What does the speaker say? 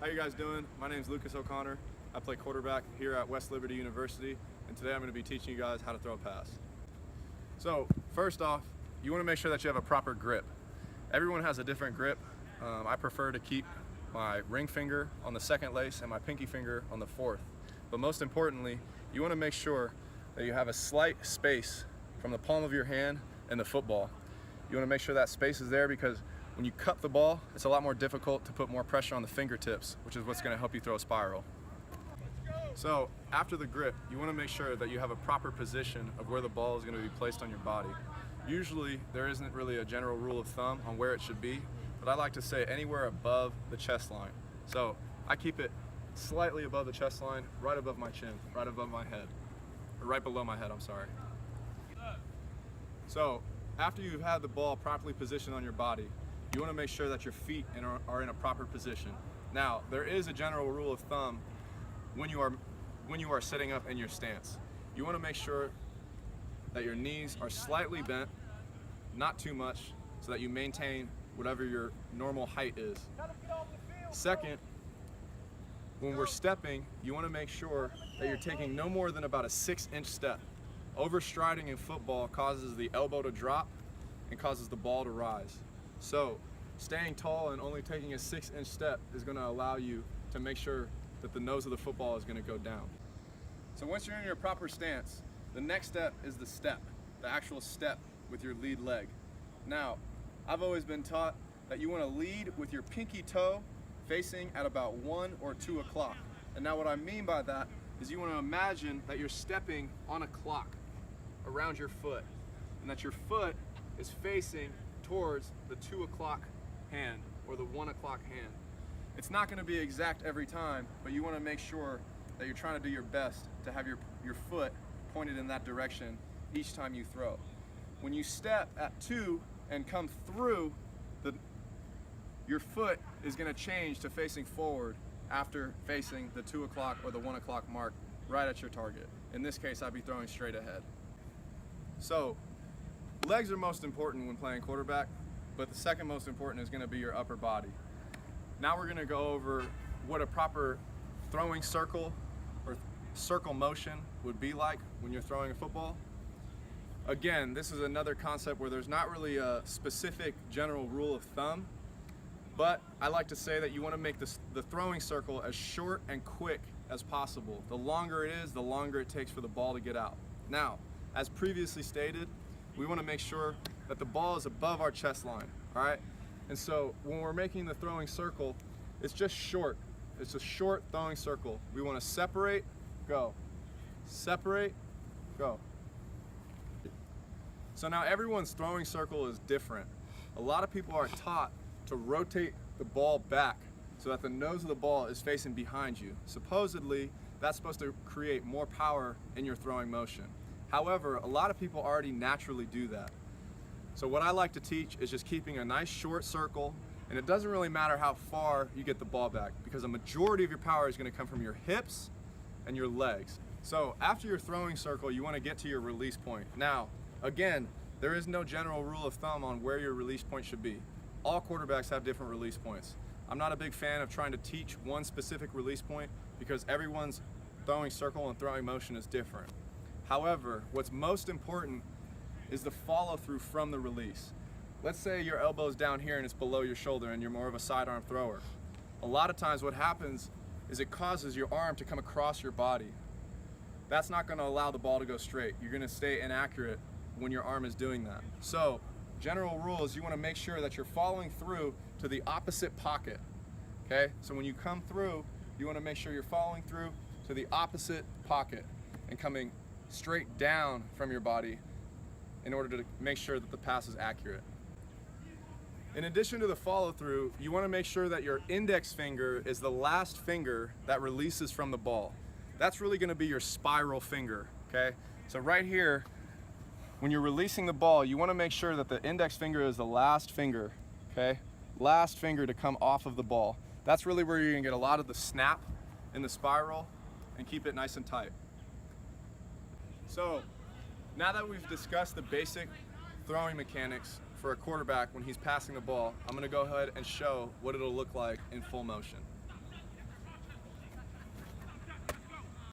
How you guys doing? My name is Lucas O'Connor. I play quarterback here at West Liberty University, and today I'm going to be teaching you guys how to throw a pass. So first off, you want to make sure that you have a proper grip. Everyone has a different grip. I prefer to keep my ring finger on the second lace and my pinky finger on the fourth. But most importantly, you want to make sure that you have a slight space from the palm of your hand and the football. You want to make sure that space is there because when you cup the ball, it's a lot more difficult to put more pressure on the fingertips, which is what's going to help you throw a spiral. So after the grip, you want to make sure that you have a proper position of where the ball is going to be placed on your body. Usually there isn't really a general rule of thumb on where it should be, but I like to say anywhere above the chest line. So I keep it slightly above the chest line, right above my chin, right above my head, or right below my head, I'm sorry. So after you've had the ball properly positioned on your body, you want to make sure that your feet are in a proper position. Now, there is a general rule of thumb when you are sitting up in your stance. You want to make sure that your knees are slightly bent, not too much, so that you maintain whatever your normal height is. Second, when we're stepping, you want to make sure that you're taking no more than about a 6-inch step. Overstriding in football causes the elbow to drop and causes the ball to rise. So staying tall and only taking a 6-inch step is going to allow you to make sure that the nose of the football is going to go down. So once you're in your proper stance, the next step is the step, the actual step with your lead leg. Now, I've always been taught that you want to lead with your pinky toe facing at about 1 or 2 o'clock. And now what I mean by that is you want to imagine that you're stepping on a clock around your foot, and that your foot is facing towards the 2 o'clock hand or the 1 o'clock hand. It's not going to be exact every time, but you want to make sure that you're trying to do your best to have your foot pointed in that direction each time you throw. When you step at 2 and come through, your foot is going to change to facing forward after facing the 2 o'clock or the 1 o'clock mark right at your target. In this case, I'd be throwing straight ahead. So legs are most important when playing quarterback, but the second most important is going to be your upper body. Now we're going to go over what a proper throwing circle or circle motion would be like when you're throwing a football. Again, this is another concept where there's not really a specific general rule of thumb, but I like to say that you want to make the throwing circle as short and quick as possible. The longer it is, the longer it takes for the ball to get out. Now, as previously stated, we want to make sure that the ball is above our chest line, all right? And so when we're making the throwing circle, it's just short. It's a short throwing circle. We want to separate, go. Separate, go. So now everyone's throwing circle is different. A lot of people are taught to rotate the ball back so that the nose of the ball is facing behind you. Supposedly, that's supposed to create more power in your throwing motion. However, a lot of people already naturally do that. So what I like to teach is just keeping a nice short circle, and it doesn't really matter how far you get the ball back because a majority of your power is going to come from your hips and your legs. So after your throwing circle, you want to get to your release point. Now, again, there is no general rule of thumb on where your release point should be. All quarterbacks have different release points. I'm not a big fan of trying to teach one specific release point because everyone's throwing circle and throwing motion is different. However, what's most important is the follow through from the release. Let's say your elbow's down here and it's below your shoulder and you're more of a sidearm thrower. A lot of times what happens is it causes your arm to come across your body. That's not going to allow the ball to go straight. You're going to stay inaccurate when your arm is doing that. So, general rule is you want to make sure that you're following through to the opposite pocket. Okay? So when you come through, you want to make sure you're following through to the opposite pocket and coming straight down from your body in order to make sure that the pass is accurate. In addition to the follow through, you want to make sure that your index finger is the last finger that releases from the ball. That's really going to be your spiral finger, okay? So right here, when you're releasing the ball, you want to make sure that the index finger is the last finger, okay? Last finger to come off of the ball. That's really where you're going to get a lot of the snap in the spiral and keep it nice and tight. So now that we've discussed the basic throwing mechanics for a quarterback when he's passing the ball, I'm going to go ahead and show what it'll look like in full motion.